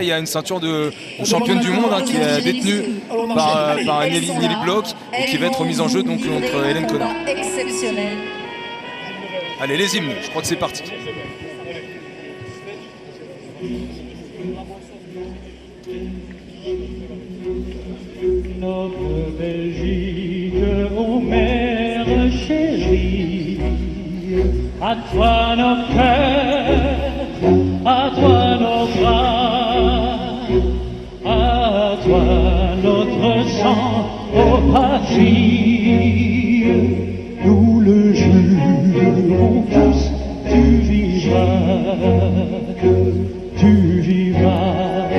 Il y a une ceinture de championne du monde qui est détenue par Nelly Bloch et qui va être remise en jeu donc contre Hélène Connard. Exceptionnel. Allez, les hymnes, je crois que c'est parti. Notre Belgique, ô mère chérie, à toi nos cœurs, à toi nos bras, à toi notre sang, ô patrie, nous le jurons tous, tu vivras,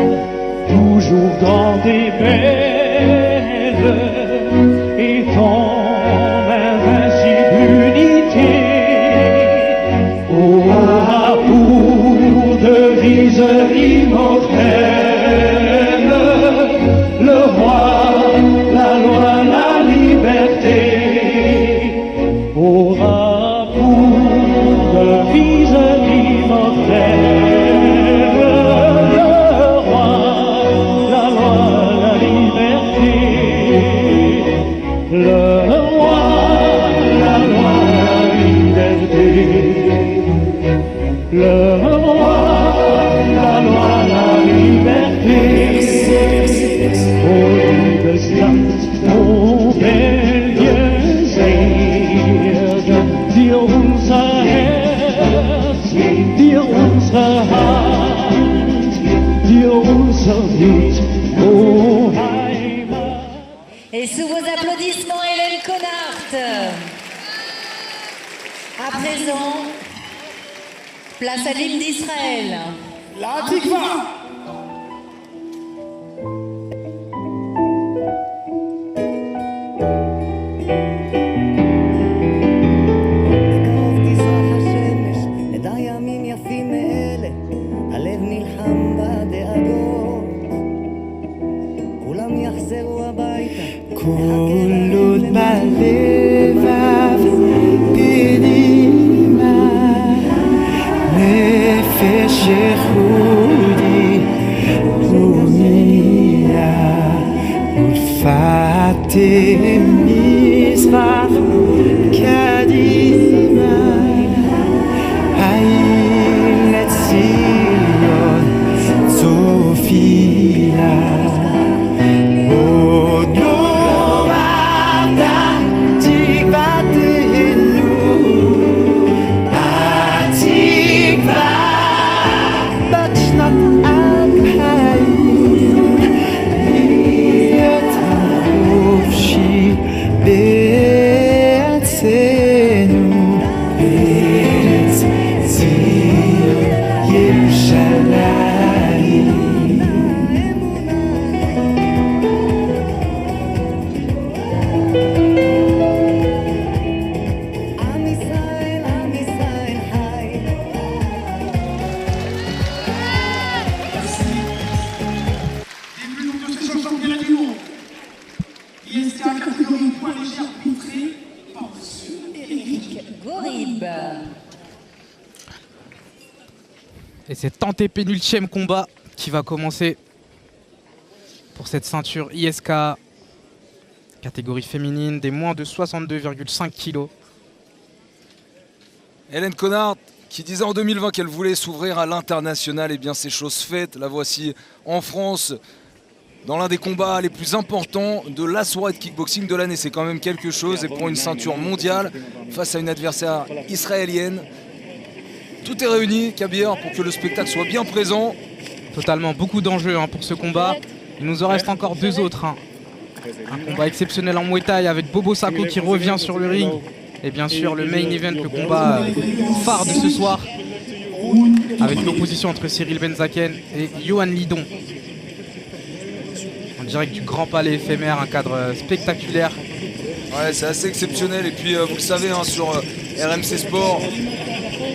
toujours dans tes belles et ton invincible unité aura pour devise immortelle le roi, la loi, la liberté aura pour devise immortelle le roi, la loi, la liberté. Le roi, la loi, la liberté. Oh, liebe Stadt, oh, Belgien, dir unser Herz, dir unsere Hand, dir unser Lied, oh, Heimat. Et sous vos applaudissements, Hélène Connard. À présent, place à l'hymne d'Israël. La Tikva. كل بلباب بنيمة نفش خودي بنيا والفاتم مصرف كديمة عيلة سيون صوفيا Et c'est antépénultième combat qui va commencer pour cette ceinture ISK, catégorie féminine des moins de 62,5 kg. Hélène Connard qui disait en 2020 qu'elle voulait s'ouvrir à l'international, et bien c'est chose faite. La voici en France dans l'un des combats les plus importants de la soirée de kickboxing de l'année. C'est quand même quelque chose, et pour une ceinture mondiale face à une adversaire israélienne. Tout est réuni, Kabir, pour que le spectacle soit bien présent. Totalement, beaucoup d'enjeux pour ce combat. Il nous en reste encore deux autres. Un combat exceptionnel en Muay Thai avec Bobo Sacco qui revient sur le ring. Et bien sûr le main event, le combat phare de ce soir, avec l'opposition entre Cyril Benzaken et Johan Lidon. En direct du Grand Palais éphémère, un cadre spectaculaire. Ouais, c'est assez exceptionnel. Et puis vous le savez, sur RMC Sport,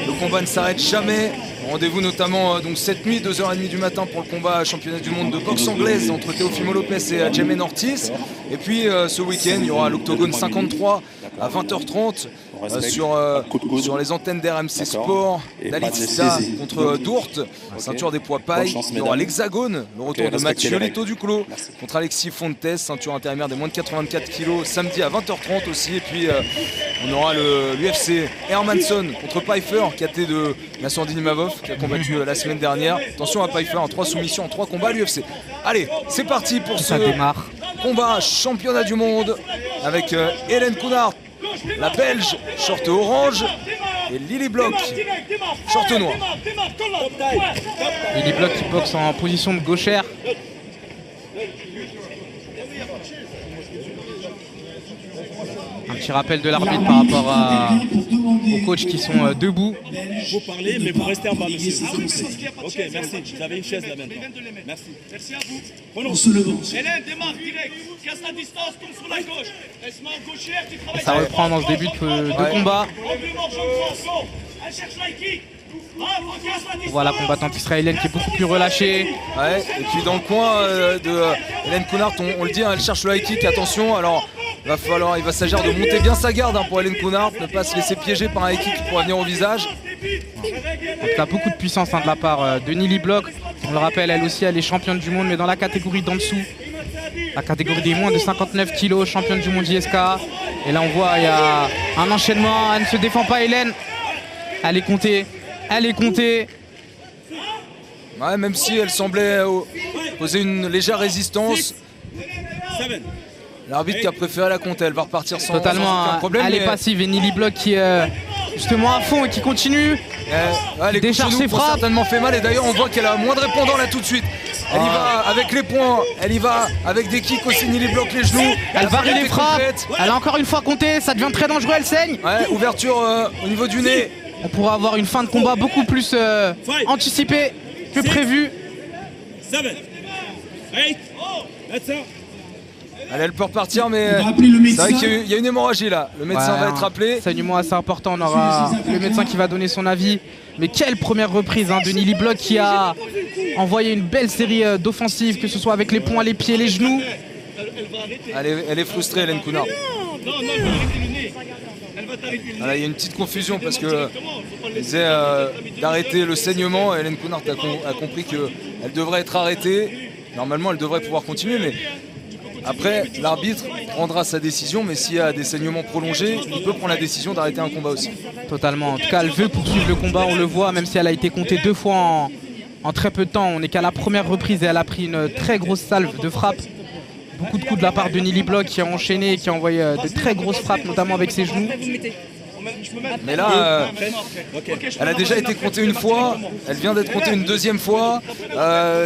le combat ne s'arrête jamais. Rendez-vous notamment donc cette nuit, 2h30 du matin, pour le combat championnat du monde de boxe anglaise entre Teofimo Lopez et Jemaine Ortiz. Et puis ce week-end, il y aura l'Octogone 53 à 20h30 sur les antennes d'RMC Sport. Dalitista contre Dourte, ceinture des poids pailles. Il y aura l'Hexagone, le retour de Mathieu Leto Duclos contre Alexis Fontes, ceinture intermédiaire des moins de 84 kg, samedi à 20h30 aussi. Et puis on aura l'UFC Hermansson contre Pfeiffer, KT de Nassour Dinimavov, qui a combattu la semaine dernière. Attention à Pfeiffer, en 3 soumissions, en 3 combats à l'UFC. Allez, c'est parti pour ce combat championnat du monde avec Hélène Kounart, la Belge, short orange, et Lily Bloch, short noir. Lily Bloch qui boxe en position de gauchère. Un petit rappel de l'arbitre par rapport aux coachs qui sont debout. Vous parlez, mais vous restez en bas, monsieur. Ok, merci. Vous avez une chaise là maintenant. Merci. Merci à vous. Prenons. Hélène, démarre direct. Casse la distance, tourne sur la gauche. Laisse-moi en gauchère, tu travailles. Ça reprend dans ce début de combat. Elle cherche la kick. On voit la combattante israélienne qui est beaucoup plus relâchée. Ouais, et puis dans le coin de Hélène Kounart, on le dit, hein, elle cherche le high kick, attention. Alors il va s'agir de monter bien sa garde pour Hélène Kounart, ne pas se laisser piéger par un high kick qui pourrait venir au visage. En tout cas, beaucoup de puissance de la part de Lily Bloch. On le rappelle, elle aussi, elle est championne du monde, mais dans la catégorie d'en dessous. La catégorie des moins de 59 kg, championne du monde ISK. Et là, on voit, il y a un enchaînement. Elle ne se défend pas, Hélène. Elle est comptée. Elle est comptée. Ouais, même si elle semblait poser une légère résistance. L'arbitre qui a préféré la compter, elle va repartir sans aucun problème. Elle est passive et Lily Bloch qui est justement à fond et qui continue. Les décharge ses frappes. Certainement fait mal et d'ailleurs on voit qu'elle a moins de répondants là tout de suite. Elle y va avec les poings, elle y va avec des kicks aussi, Lily Bloch les genoux. Elle varie les frappes. Elle a encore une fois compté, ça devient très dangereux, elle saigne. Ouais, ouverture au niveau du nez. On pourra avoir une fin de combat beaucoup plus anticipée que prévu. Elle peut repartir, mais c'est vrai qu'il y a une hémorragie là. Le médecin va être appelé. Saignement assez important, on aura le médecin qui va donner son avis. Mais quelle première reprise de Lily Bloch qui a envoyé une belle série d'offensives, que ce soit avec les poings, les pieds, les genoux. Elle est frustrée, Hélène Kounart. Voilà, il y a une petite confusion parce que elle disait d'arrêter le saignement. Hélène Kounart a compris qu'elle devrait être arrêtée. Normalement, elle devrait pouvoir continuer, mais après, l'arbitre prendra sa décision. Mais s'il y a des saignements prolongés, il peut prendre la décision d'arrêter un combat aussi. Totalement. En tout cas, elle veut poursuivre le combat. On le voit, même si elle a été comptée 2 fois en très peu de temps. On n'est qu'à la première reprise et elle a pris une très grosse salve de frappe. Beaucoup de coups de la part de Lily Bloch qui a enchaîné, qui a envoyé de très grosses frappes, notamment avec ses genoux. Mais là, elle a déjà été comptée une fois, elle vient d'être comptée une deuxième fois.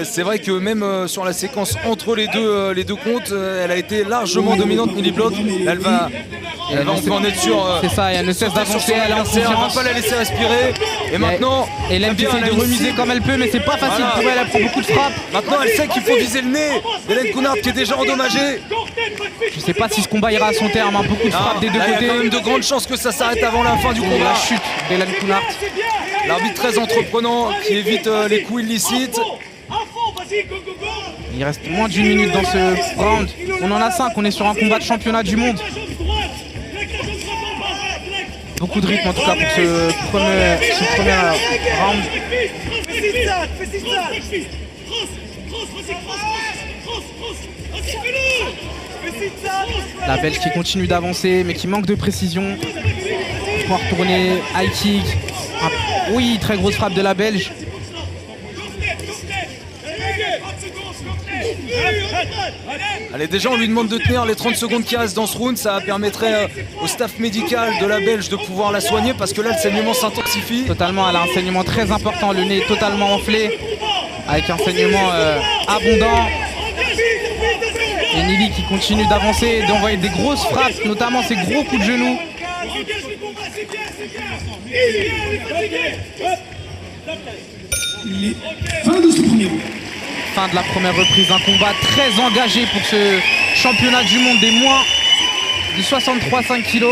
C'est vrai que même sur la séquence entre les deux comptes, elle a été largement dominante, Lily Bloch. Elle va on peut en être sûr. C'est ça, et elle ne cesse d'avancer, elle a on va pas la laisser respirer. Et maintenant, Hélène essaie de remiser comme elle peut, mais c'est pas facile pour elle, elle prend beaucoup de frappes. Maintenant, elle sait qu'il faut viser le nez. Hélène Kounart qui est déjà endommagée. Je sais pas si ce combat ira à son terme, beaucoup de frappes des deux côtés. Il y a quand même de grandes chances que ça s'arrête avant la fin du combat. La chute d'Hélène Kounart. L'arbitre très entreprenant qui évite les coups illicites. Il reste moins d'1 minute dans ce round. On en a 5, on est sur un combat de championnat du monde. Beaucoup de rythme en tout cas pour ce premier round. La Belge qui continue d'avancer mais qui manque de précision. Pour retourner, high kick. Oui, très grosse frappe de la Belge. Allez, déjà on lui demande de tenir les 30 secondes qui restent dans ce round. Ça permettrait au staff médical de la Belge de pouvoir la soigner parce que là le saignement s'intensifie. Totalement, elle a un saignement très important, le nez est totalement enflé avec un saignement abondant. Et Lily qui continue d'avancer et d'envoyer des grosses frappes, notamment ces gros coups de genoux. Fin de ce premier round. Fin de la première reprise, un combat très engagé pour ce championnat du monde des moins de 63,5 kg.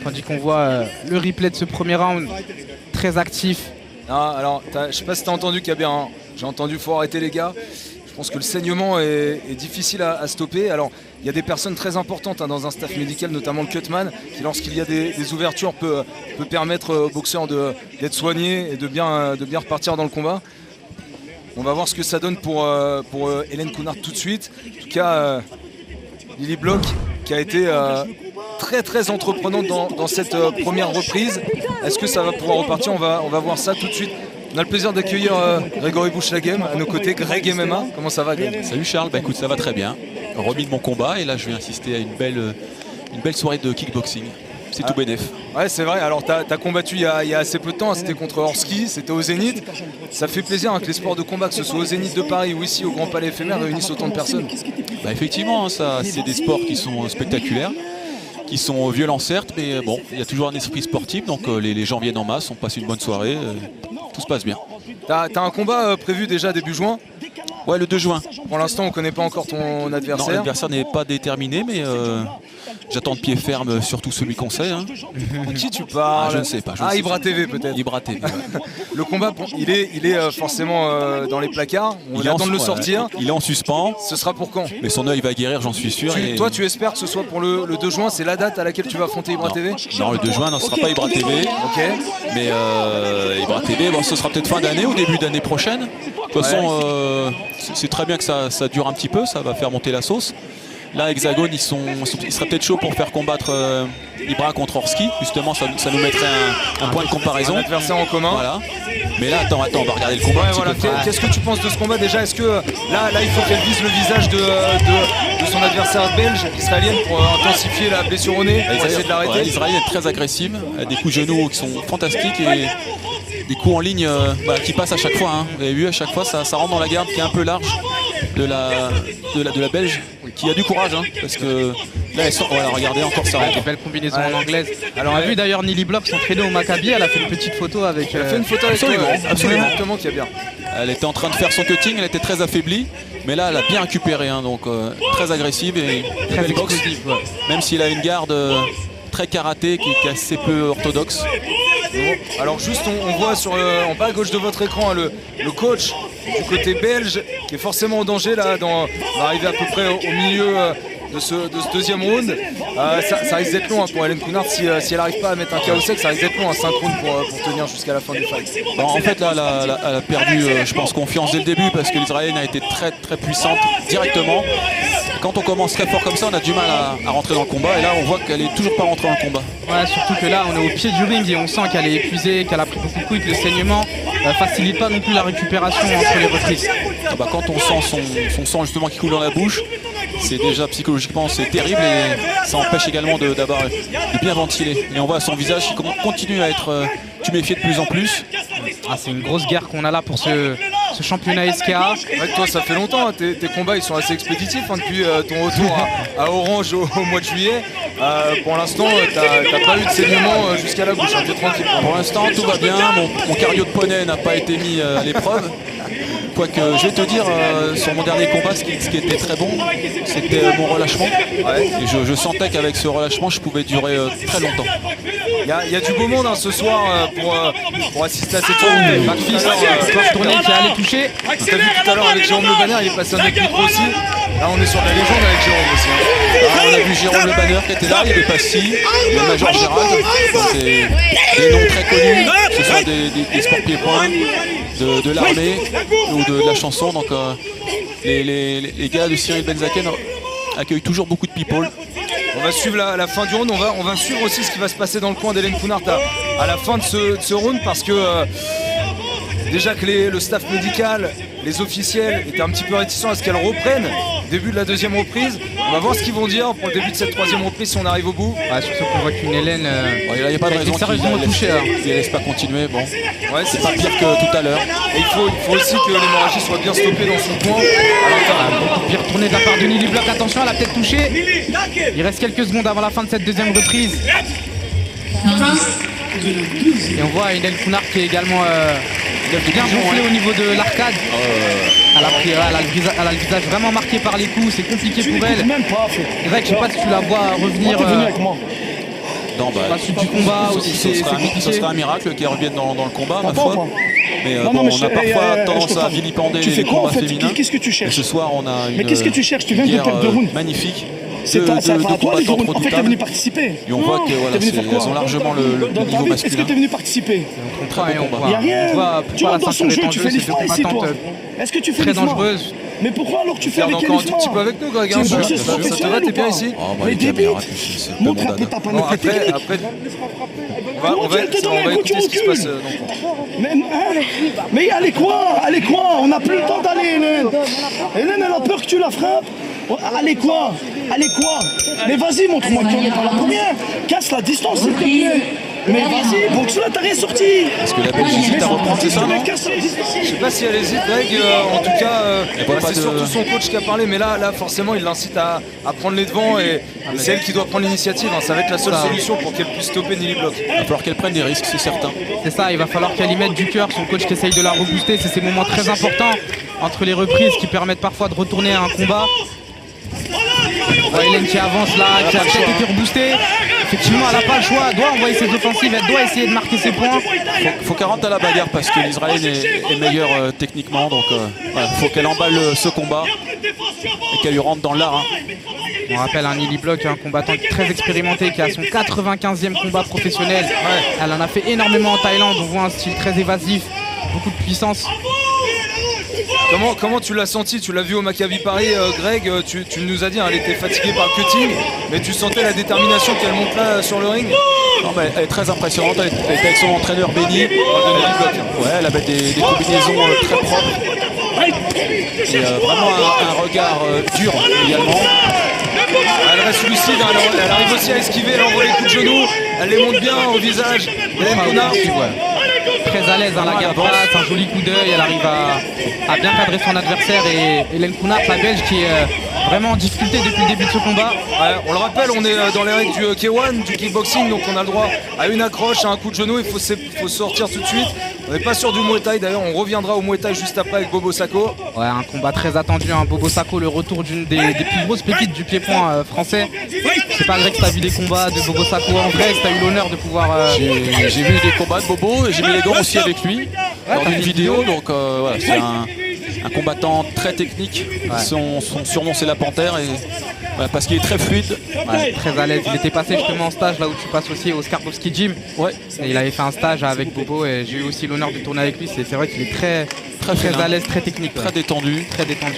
Tandis qu'on voit le replay de ce premier round, très actif. Non, alors, je sais pas si t'as entendu Kabir, hein. J'ai entendu faut arrêter les gars. Je pense que le saignement est difficile à stopper. Alors, il y a des personnes très importantes dans un staff médical, notamment le cutman, qui lorsqu'il y a des ouvertures peut permettre aux boxeurs d'être soignés et de bien repartir dans le combat. On va voir ce que ça donne pour Hélène Counard tout de suite. En tout cas, Lily Bloch qui a été très très entreprenante dans cette première reprise. Est-ce que ça va pouvoir repartir? On va voir ça tout de suite. On a le plaisir d'accueillir Grégory Bouchlagem à nos côtés, Greg MMA. Comment ça va, Greg? Salut Charles, bah écoute, ça va très bien. Remis de mon combat et là je vais assister à une belle soirée de kickboxing. C'est tout bénef. Ouais, c'est vrai. Alors, tu as combattu il y a assez peu de temps. C'était contre Orski, c'était au Zénith. Ça fait plaisir que les sports de combat, que ce soit au Zénith de Paris ou ici au Grand Palais éphémère, réunissent autant de personnes. Bah effectivement, ça, c'est des sports qui sont spectaculaires, qui sont violents certes, mais bon, il y a toujours un esprit sportif. Donc les gens viennent en masse, on passe une bonne soirée. Tout se passe bien. T'as un combat prévu déjà début juin? Ouais, le 2 juin. Pour l'instant, on ne connaît pas encore ton adversaire. Non, l'adversaire n'est pas déterminé, mais j'attends de pied ferme surtout celui qu'on sait. Hein. Qui tu parles? Je ne sais pas. Ibra TV peut-être. Ibra TV. Ouais. Le combat, il est forcément dans les placards. On attend de le sortir. Il est en suspens. Ce sera pour quand? Mais son œil va guérir, j'en suis sûr. Toi, tu espères que ce soit pour le 2 juin? C'est la date à laquelle tu vas affronter Ibra TV? Non, le 2 juin, non, ce ne sera pas Ibra TV. Ok. Mais Ibra TV, bon, ce sera peut-être fin d'année ou début d'année prochaine. De toute façon, c'est très bien que ça dure un petit peu, ça va faire monter la sauce. Là, Hexagone, il serait peut-être chaud pour faire combattre Ibra contre Orski. Justement, ça nous mettrait un point de comparaison. Un adversaire en commun. Voilà. Mais là, attends, on va regarder le combat. Ouais, voilà. Qu'est-ce que tu penses de ce combat déjà? Est-ce que là, il faut qu'elle vise le visage de son adversaire belge, israélienne, pour intensifier la blessure au nez, pour essayer de l'arrêter? Ouais, l'Israël est très agressive, des coups de genoux qui sont fantastiques et des coups en ligne qui passent à chaque fois. Hein. Vous avez vu, à chaque fois, ça rentre dans la garde qui est un peu large de la Belge, qui a du courage, hein, parce que là, voilà, regardez encore ça. Des belles combinaisons en anglaise. Alors, on a vu d'ailleurs Lily Bloch s'entraîner au Maccabi. Elle a fait une petite photo avec. Elle a fait une photo avec absolument. Exactement, qui est bien. Elle était en train de faire son cutting, elle était très affaiblie, mais là, elle a bien récupéré, hein, donc très agressive et très explosive. Ouais. Même s'il a une garde très karaté qui est assez peu orthodoxe. Bon, alors juste on voit en bas à gauche de votre écran le coach du côté belge qui est forcément en danger là, on va arriver à peu près au milieu de ce deuxième round. Ça risque d'être long pour Hélène Counard si elle n'arrive pas à mettre un KO sec, ça risque d'être long, un 5 rounds pour tenir jusqu'à la fin du fight. Bon, en fait là elle a perdu je pense confiance dès le début parce que l'Israélienne a été très très puissante directement. Quand on commence très fort comme ça, on a du mal à rentrer dans le combat et là on voit qu'elle est toujours pas rentrée dans le combat. Ouais, surtout que là on est au pied du ring et on sent qu'elle est épuisée, qu'elle a pris beaucoup de coups et que le saignement facilite pas non plus la récupération entre les reprises. Quand on sent son sang justement qui coule dans la bouche, c'est déjà psychologiquement c'est terrible et ça empêche également de bien ventiler. Et on voit son visage qui continue à être tuméfié de plus en plus. C'est une grosse guerre qu'on a là pour ce championnat SKA. Ouais, toi ça fait longtemps, hein, tes combats ils sont assez expéditifs depuis ton retour à Orange au mois de juillet. Pour l'instant t'as pas eu de saignement jusqu'à la bouche, hein, t'es tranquille. Pour l'instant tout va bien, mon cardio de poney n'a pas été mis à l'épreuve. Quoique je vais te dire, sur mon dernier combat, ce qui était très bon, c'était mon relâchement. Ouais. Et je sentais qu'avec ce relâchement, je pouvais durer très longtemps. Il y a du beau monde ce soir pour assister à cette tournée. McFist, tournée qui allait toucher. Tu as vu tout à l'heure avec Jérôme Le Banner, il est passé un micro aussi. Là on est sur la légende avec Jérôme aussi. Hein. On a vu Jérôme Le Banner qui était là, il y avait Passy, il y a Major Gérald. C'est des noms très connus, ce sont des sports pieds-points de l'armée ou de la chanson. Donc les gars de Cyril Benzaken accueillent toujours beaucoup de people. On va suivre la fin du round, on va suivre aussi ce qui va se passer dans le coin d'Hélène Counard à la fin de ce round parce que déjà que le staff médical, les officiels étaient un petit peu réticents à ce qu'elle reprenne début de la deuxième reprise. On va voir ce qu'ils vont dire pour le début de cette troisième reprise si on arrive au bout. Ouais, surtout qu'on voit qu'une Hélène il n'y a pas de raison sérieusement touchée. Il ne laisse pas continuer. Bon. Ouais, c'est pas pire que tout à l'heure. Et il faut aussi que l'hémorragie soit bien stoppée dans son coin. Bien retourné de la part de Lily Bloch. Attention, elle a peut-être touché. Il reste quelques secondes avant la fin de cette deuxième reprise. Et on voit Hélène Counard qui est également bien gonflée au niveau de l'arcade. Elle a le visage vraiment marqué par les coups, c'est compliqué pour elle. Greg, je sais pas si tu la vois revenir non, la suite du combat aussi. Ce serait un miracle qu'elle revienne dans le combat, ma foi. Mais Non, bon, non, mais on a parfois tendance à vilipender Tu les fais quoi en combats fait? féminins. Qu'est-ce que tu Et cherches? ce soir, on a Mais qu'est-ce que tu cherches? Tu viens de guerre perdre 2 rounds. magnifique. C'est à toi les combattants deux rounds. En fait, t'es redoutables. venu participer. Et on voit que voilà, T'es venu faire elles quoi ont largement le Dans ta niveau vie, est-ce que masculin. t'es venu participer? Très bon combat. Il n'y a rien. On voit Tu pourquoi rentres la dans son ceinture jeu, est en tu jeu, fais c'est les deux froids ici, toi. combattantes Est-ce que tu fais très les froids? dangereuses. Mais pourquoi alors tu fais Regarde avec encore elle un les tout petit froids? peu avec nous, Greg. C'est hein, une ça boxeuse ça te va, professionnelle t'es ou bien pas? ici. Oh, bah, Mais les débite. caméras, c'est un peu Montre un peu mondane. ta Bon, panoplie après, technique. on va écouter ce qui se passe dans le fond. Mais allez quoi? Allez quoi? On n'a plus le temps d'aller, Hélène. Hélène, elle a peur que tu la frappes. Allez quoi? Allez quoi? Mais vas-y, montre-moi qui en est dans la première. Casse la distance, s'il te plaît. Mais vas-y, boxe-la, t'as rien sorti. Parce que la Belgique hésite à reprendre, c'est ça, non? Casse la distance. Je sais pas si elle hésite, Greg. En tout cas, voit pas c'est de- surtout son coach qui a parlé. Mais là forcément, il l'incite à prendre les devants et c'est elle qui doit prendre l'initiative. Hein. Ça va être la seule solution pour qu'elle puisse stopper Nelly Block. Il va falloir qu'elle prenne des risques, c'est certain. C'est ça, il va falloir qu'elle y mette du cœur. Son coach qui essaye de la rebooster. C'est ces moments très importants entre les reprises qui permettent parfois de retourner à un combat. Hélène qui avance là, qui a peut-être été reboostée. Effectivement, elle n'a pas le choix. Elle doit envoyer ses offensives. Elle doit essayer de marquer ses points. Faut qu'elle rentre à la bagarre parce que l'Israélienne est meilleure techniquement. Donc voilà, faut qu'elle emballe ce combat et qu'elle lui rentre dans l'art. On rappelle un Nelly Block, un combattant très expérimenté qui a son 95e combat professionnel. Elle en a fait énormément en Thaïlande. On voit un style très évasif, beaucoup de puissance. Comment tu l'as senti? Tu l'as vu au Maccabi Paris, Greg. Tu nous as dit, hein, elle était fatiguée par le cutting, mais tu sentais la détermination qu'elle monte là sur le ring. Non, mais elle est très impressionnante. Elle était avec son entraîneur Benny. Ouais, elle avait des combinaisons très propres. Et vraiment un regard dur également. Elle reste lucide, hein, elle arrive aussi à esquiver, elle envoie les coups de genoux, elle les monte bien au visage. Hélène Connard. Très à l'aise, hein, la garde basse, un joli coup d'œil, elle arrive à bien cadrer son adversaire. Et Hélène Connard, la Belge, qui est vraiment en difficulté depuis le début de ce combat. Ouais, on le rappelle, on est dans les règles du K1, du kickboxing, donc on a le droit à une accroche, à un coup de genou, il faut sortir tout de suite. On n'est pas sûr du Muay Thai, d'ailleurs on reviendra au Muay Thai juste après avec Bobo Sacco. Ouais, un combat très attendu, hein. Bobo Sacco, le retour d'une des plus grosses pépites du pied-point français. Je sais pas, Greg, si t'as vu des combats de Bobo Sacco en vrai, si t'as eu l'honneur de pouvoir... J'ai vu des combats de Bobo et j'ai mis les gants aussi avec lui lors d'une vidéo. Donc voilà, c'est un combattant très technique. Son surnom c'est la Panthère et voilà, parce qu'il est très fluide. Ouais, très à l'aise. Il était passé justement en stage là où tu passes aussi au Skarbowski Gym. Ouais. Et il avait fait un stage avec Bobo et j'ai eu aussi l'honneur de tourner avec lui. C'est vrai qu'il est très à l'aise, très technique. Très détendu. Très détendu.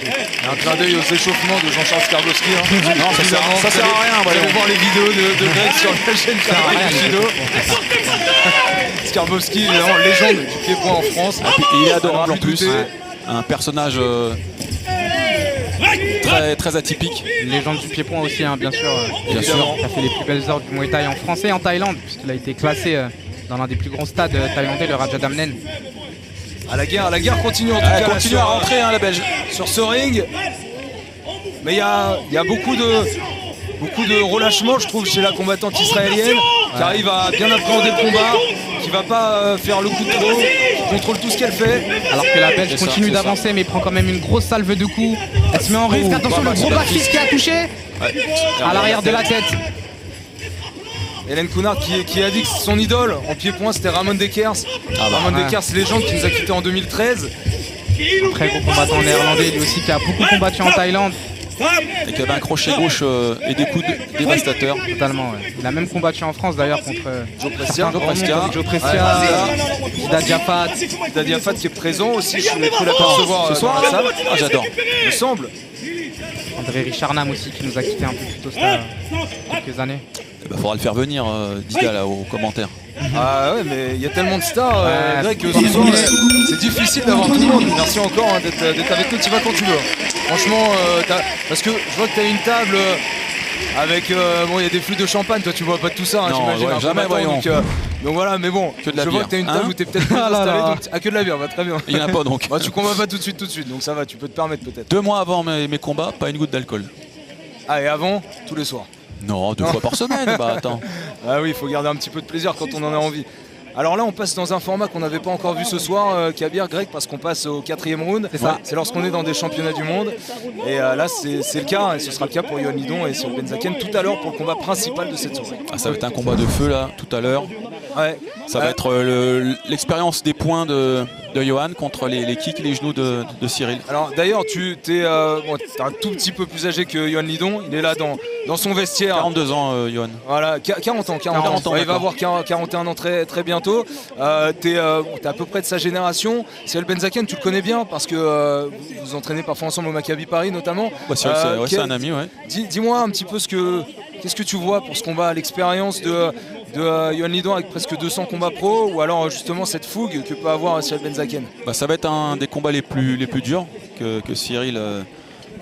Un clin d'œil aux échauffements de Jean-Charles Skarbowski. Hein. Non, ça sert à rien. Vous allez voir les vidéos de Greg sur la chaîne Judo. Skarbowski, évidemment, légende du pied-point en France. Il est adorable en plus plus. Un personnage très atypique. Une légende du pied-point aussi, hein, bien sûr. Bien sûr. Il a fait les plus belles heures du Muay Thai en France et en Thaïlande, puisqu'il a été classé dans l'un des plus grands stades thaïlandais, le Raja Damnen. La guerre continue en tout Elle cas. continue à rentrer, hein, la Belge. Sur ce ring. Mais il y a beaucoup de relâchement, je trouve, chez la combattante israélienne, qui arrive à bien appréhender le combat, qui va pas faire le coup de trop, qui contrôle tout ce qu'elle fait. Alors que la Belge continue d'avancer, mais prend quand même une grosse salve de coups. Elle se met en risque. Attention, le gros backfist qui a touché à l'arrière de la tête. Hélène Connard qui a dit que son idole en pied-point c'était Ramon Dekers. Ramon Dekers, légende qui nous a quitté en 2013. Un très gros combattant néerlandais, lui aussi qui a beaucoup combattu en Thaïlande. Et qui avait un crochet gauche et des coups dévastateurs. Totalement, ouais. Il a même combattu en France d'ailleurs contre Joe Prestia, Zida Diafat. Zida Diafat qui est présent aussi, je l'ai pu l'apercevoir ce soir dans la salle. Ah, j'adore. Il me semble. André Richard Nam aussi qui nous a quitté un peu plus tôt quelques années. Il faudra le faire venir, Dida, là, aux commentaires. Ah ouais, mais il y a tellement de stars, Greg, que ce soir, c'est difficile d'avoir tout le monde. Merci encore hein, d'être avec nous, tu vas quand tu veux. Franchement, parce que je vois que tu as une table avec, bon, il y a des flûtes de champagne, toi tu vois pas tout ça, hein, j'imagine. Ouais, jamais, voyons. Donc voilà, mais bon, que de la je bière. vois que tu as une table où tu es peut-être plus installé, donc que de la bière, va très bien. Il n'y en a pas donc. Bah, tu combats pas tout de suite, donc ça va, tu peux te permettre peut-être. 2 mois avant mes combats, pas une goutte d'alcool. Ah, et avant, tous les soirs. Non, 2 fois par semaine, bah attends. Ah oui, il faut garder un petit peu de plaisir quand on en a envie. Alors là, on passe dans un format qu'on n'avait pas encore vu ce soir, Kabir, Greg, parce qu'on passe au 4e round. C'est ça. C'est lorsqu'on est dans des championnats du monde. Et là, c'est le cas, et ce sera le cas pour Yohan Lidon et Cyril Benzaken tout à l'heure pour le combat principal de cette soirée. Ah, ça va être un combat de feu là, tout à l'heure. Ouais. Ça va être l'expérience des points de Johan contre les kicks et les genoux de Cyril. Alors d'ailleurs, tu es un tout petit peu plus âgé que Johan Lidon. Il est là dans son vestiaire. 42 ans, Johan. Voilà, 40 ans. Ouais, il va avoir 41 ans très, très bientôt. Tu es à peu près de sa génération. Cyril Benzaken, tu le connais bien parce que vous vous entraînez parfois ensemble au Maccabi Paris notamment. Ouais, c'est un ami, ouais. Dis-moi un petit peu qu'est-ce que tu vois pour ce combat, l'expérience de Johan Lidon avec presque 200 combats pro, ou alors justement cette fougue que peut avoir Cyril Benzaken. Ça va être un des combats les plus durs que Cyril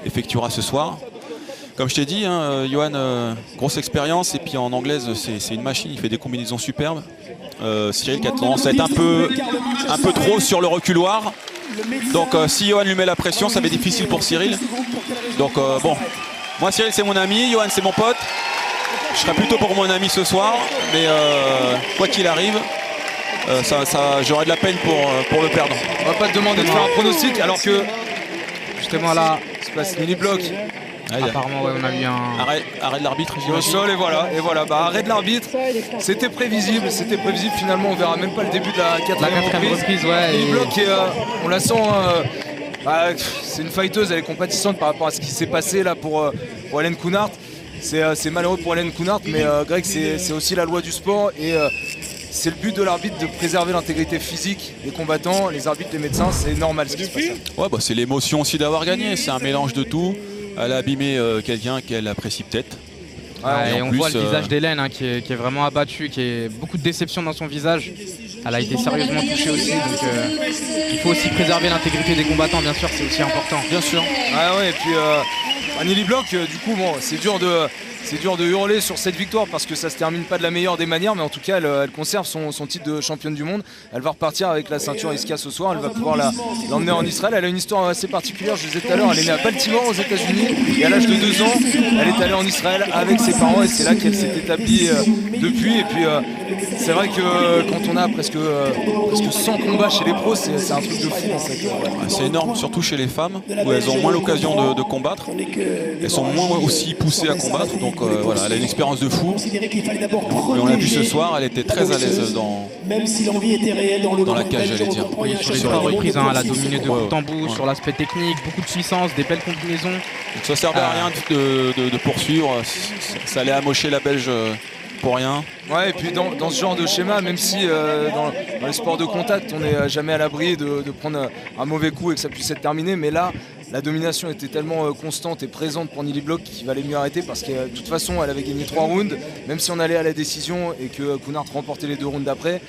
effectuera ce soir. Comme je t'ai dit, hein, Johan, grosse expérience, et puis en anglaise c'est une machine, il fait des combinaisons superbes. Cyril qui a tendance à être un peu trop sur le reculoir. Donc si Johan lui met la pression, ça va être difficile pour Cyril. Donc bon, moi Cyril c'est mon ami, Johan c'est mon pote. Je serai plutôt pour mon ami ce soir, mais quoi qu'il arrive, j'aurai de la peine pour le perdre. On va pas te demander de faire un pronostic alors que Justement là, il se passe mini bloc. apparemment ouais, on a eu un... Arrêt de l'arbitre, Au sol et voilà. Arrêt de l'arbitre. C'était prévisible finalement. On verra même pas le début de la quatrième reprise. Ouais, Mini bloc, on la sent. C'est une fighteuse, elle est compatissante par rapport à ce qui s'est passé là pour Hélène Kounart. C'est malheureux pour Hélène Kounart, mais Greg, c'est aussi la loi du sport et c'est le but de l'arbitre de préserver l'intégrité physique des combattants, les arbitres, les médecins, c'est normal ce qui se passe. Ouais, c'est l'émotion aussi d'avoir gagné, c'est un mélange de tout. Elle a abîmé quelqu'un qu'elle apprécie peut-être. Et on voit le visage d'Hélène hein, qui est vraiment abattu, qui a beaucoup de déception dans son visage. Elle a été sérieusement touchée aussi, donc il faut aussi préserver l'intégrité des combattants, bien sûr, c'est aussi important. Bien sûr. Ouais, et puis Anneli Bloch, du coup, bon, c'est dur de hurler sur cette victoire parce que ça se termine pas de la meilleure des manières, mais en tout cas, elle conserve son titre de championne du monde. Elle va repartir avec la ceinture ISKA ce soir. Elle va pouvoir l'emmener en Israël. Elle a une histoire assez particulière. Je disais tout à l'heure, elle est née à Baltimore aux États-Unis et à l'âge de 2 ans, elle est allée en Israël avec ses parents et c'est là qu'elle s'est établie depuis. Et puis, c'est vrai que quand on a presque 100 combats chez les pros, c'est un truc de fou en fait. C'est énorme, surtout chez les femmes où elles ont moins l'occasion de combattre. Elles sont moins aussi poussées à combattre. Donc voilà, elle a une expérience de fou. Et on l'a vu ce soir, elle était très à l'aise dans la cage, j'allais dire. Oui, sur les 3 reprises, hein, elle a dominé de bout en bout sur l'aspect technique, beaucoup de puissance, des belles combinaisons. Donc ça servait à rien de poursuivre, ça allait amocher la Belge pour rien. Ouais, et puis dans ce genre de schéma, même si dans les sports de contact, on n'est jamais à l'abri de prendre un mauvais coup et que ça puisse être terminé, mais là, la domination était tellement constante et présente pour Anneli Bloch qu'il valait mieux arrêter parce que de toute façon, elle avait gagné 3 rounds, même si on allait à la décision et que Kounart remportait les 2 rounds d'après,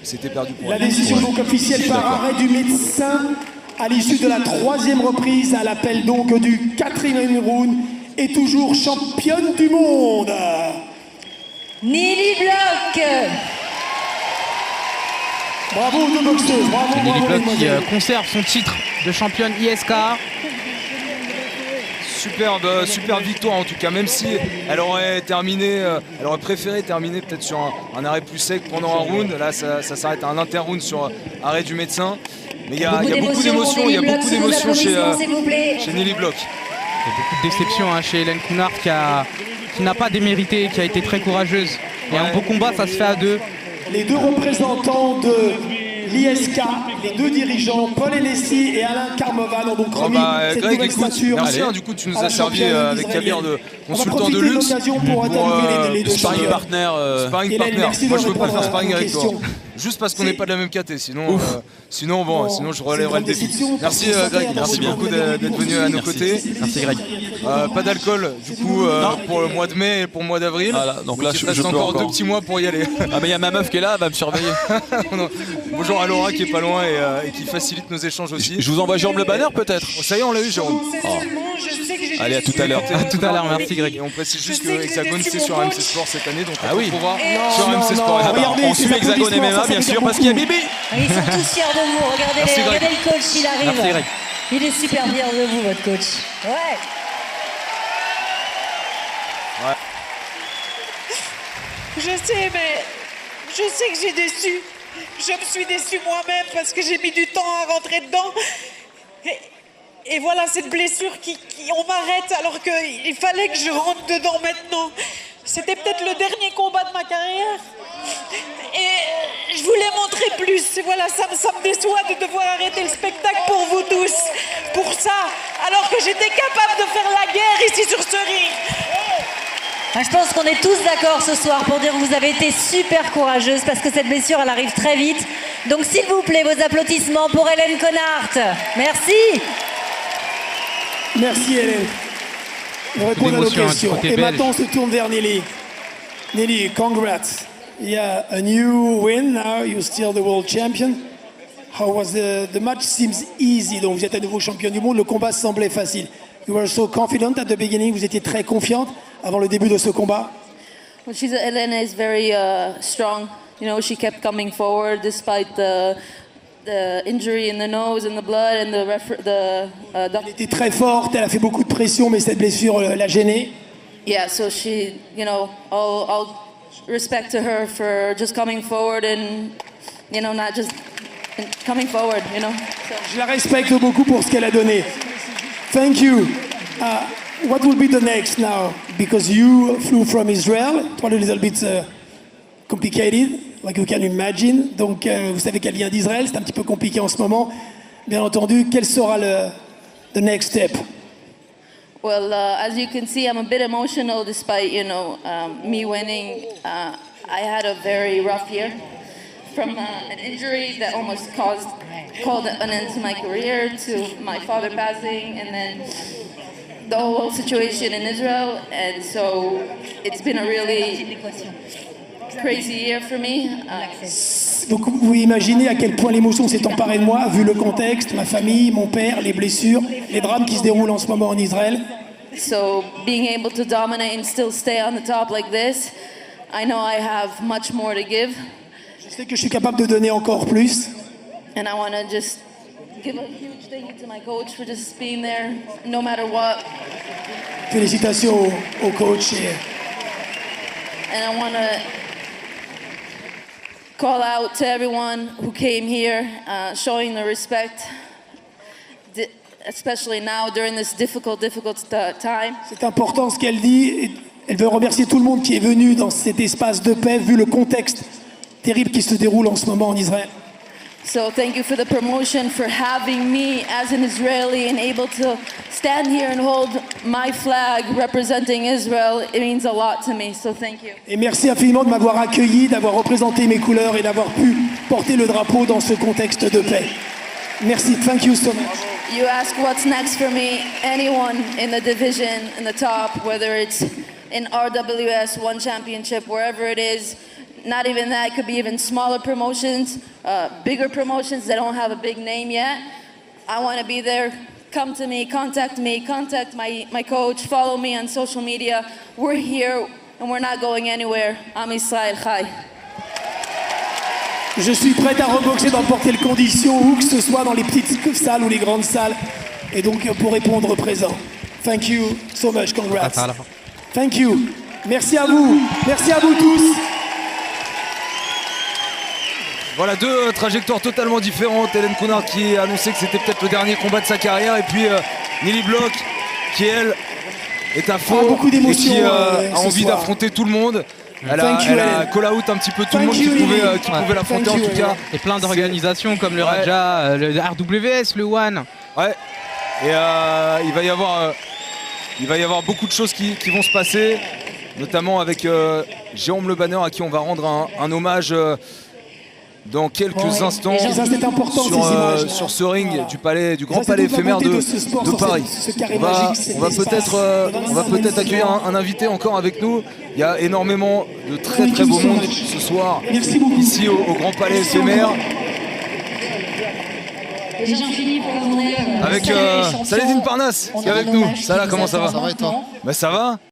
c'était perdu pour elle. La décision donc officielle par arrêt du médecin à l'issue de la 3e reprise, à l'appel donc du 4e round, et toujours championne du monde. Anneli Bloch. Bravo aux 2 boxeuses, bravo. Anneli Bloch qui mesdemoiselles. conserve son titre de championne ISK. Superbe victoire en tout cas, même si elle aurait préféré terminer peut-être sur un arrêt plus sec pendant un round. Là ça s'arrête à un inter-round sur arrêt du médecin. Mais il y a beaucoup d'émotions, chez Anneli Bloch. Il y a beaucoup de déception hein, chez Hélène Kounart qui n'a pas démérité, qui a été très courageuse. Et un beau combat, ça se fait à 2. Les 2 représentants de l'ISK, les 2 dirigeants, Paul Hennessy et Alain Carmovan, ont donc remis cette Greg, nouvelle écoute, stature. merci, du coup tu nous as servi avec Kabir de consultant de luxe pour les deux Sparring choses. partner. Sparring Hélène, partner. merci de Moi je veux pas répondre faire sparring aux avec toi. questions. Juste parce qu'on n'est pas de la même caté, sinon je relèverai le défi. Merci Greg, merci beaucoup d'être venu à nos côtés. Merci Greg. Pas d'alcool du coup pour le mois de mai et pour le mois d'avril. Voilà, donc là il je reste peux encore 2 petits mois pour y aller. Ah mais il y a ma meuf qui est là, elle va me surveiller. Bonjour à Laura qui est pas loin et qui facilite nos échanges aussi. Je vous envoie Jérôme Le Banner peut-être. Ça y est, on l'a eu Jérôme. Allez, à tout à l'heure. À tout à l'heure, merci Greg. Et on précise juste que Hexagone c'est sur AMC Sport cette année, donc on oui. peut voir sur AMC Sport. Ah bah, on suit Hexagone MMA bien sûr parce qu'il y a Bibi. Ils sont tous fiers de vous. Merci, Greg. Regardez le coach, il arrive. Merci Greg. Il est super fier de vous, votre coach. Ouais. Je sais, mais je sais que j'ai déçu. Je me suis déçue moi-même parce que j'ai mis du temps à rentrer dedans. Et voilà cette blessure on m'arrête alors qu'il fallait que je rentre dedans maintenant. C'était peut-être le dernier combat de ma carrière. Et je voulais montrer plus. Voilà, ça me déçoit de devoir arrêter le spectacle pour vous tous. Pour ça, alors que j'étais capable de faire la guerre ici sur ce ring. Je pense qu'on est tous d'accord ce soir pour dire que vous avez été super courageuse parce que cette blessure, elle arrive très vite. Donc s'il vous plaît, vos applaudissements pour Hélène Connard. Merci. Merci Hélène. On répond à nos questions. Et maintenant, on se tourne vers Nelly. Nelly, congrats. Yeah, a new win now. You're still the world champion. How was the match? Seems easy. Donc vous êtes à nouveau champion du monde. Le combat semblait facile. You were so confident at the beginning. Vous étiez très confiante avant le début de ce combat. Well, Elena is very strong. You know, she kept coming forward despite the injury in the nose and the blood and Elle était très forte. Elle a fait beaucoup de pression, mais cette blessure l'a gênée. Yeah, so she, you know, all respect to her for just coming forward and, you know, not just coming forward, you know. So. Je la respecte beaucoup pour ce qu'elle a donné. Thank you. What will be the next now? Because you flew from Israel. It was a little bit complicated, like you can imagine. Donc, vous savez qu'elle vient d'Israël. C'est un petit peu compliqué en ce moment. Bien entendu, quel sera the next step? Well, as you can see, I'm a bit emotional despite, you know, me winning. I had a very rough year from an injury that almost called an end to my career, to my father passing, and then the whole situation in Israel. And so it's been a really crazy year for me. Vous imaginez à quel point l'émotion s'est emparée de moi, vu le contexte, ma famille, mon père, les blessures, les drames qui se déroulent en ce moment en Israël. So being able to dominate and still stay on the top like this, I know I have much more to give. Je sais que je suis capable de donner encore plus. And I want to just give a huge thank you to my coach for just being there, no matter what. Félicitations au coach. And I want to call out to everyone who came here, showing the respect, especially now during this difficult time. C'est important ce qu'elle dit. Elle veut remercier tout le monde qui est venu dans cet espace de paix, vu le contexte terrible qui se déroule en ce moment en Israël. So thank you for the promotion, for having me as an Israeli and able to stand here and hold my flag representing Israel. It means a lot to me, so thank you. Et merci infiniment de m'avoir accueilli, d'avoir représenté mes couleurs et d'avoir pu porter le drapeau dans ce contexte de paix. Merci, thank you so much. You ask what's next for me, anyone in the division, in the top, whether it's in RWS, One Championship, wherever it is, not even that, it could be even smaller promotions, bigger promotions that don't have a big name yet. I want to be there. Come to me, contact my coach, follow me on social media. We're here and we're not going anywhere. I'm Israel Chai. Je suis prête à reboxer dans n'importe quelle condition, où que ce soit dans les petites salles ou les grandes salles. Et donc pour répondre présent. Thank you so much, congrats. Thank you. Merci à vous tous. Voilà deux trajectoires totalement différentes. Hélène Connard qui a annoncé que c'était peut-être le dernier combat de sa carrière. Et puis Nelly Bloch qui, elle, est à fond et qui a envie d'affronter tout le monde. Elle a call out un petit peu tout le monde qui pouvait l'affronter en tout cas. Et plein d'organisations comme le Raja, le RWS, le One. Ouais. Et il va y avoir beaucoup de choses qui vont se passer. Notamment avec Jérôme Le Banner à qui on va rendre un hommage dans quelques instants sur ce ring du grand palais éphémère de Paris. On va peut-être accueillir un invité encore avec nous. Il y a énormément de très beau monde ce soir ici au grand palais éphémère. Avec Saladin Parnasse qui est avec nous. Salah, comment ça va? Ça va et toi? Ça va.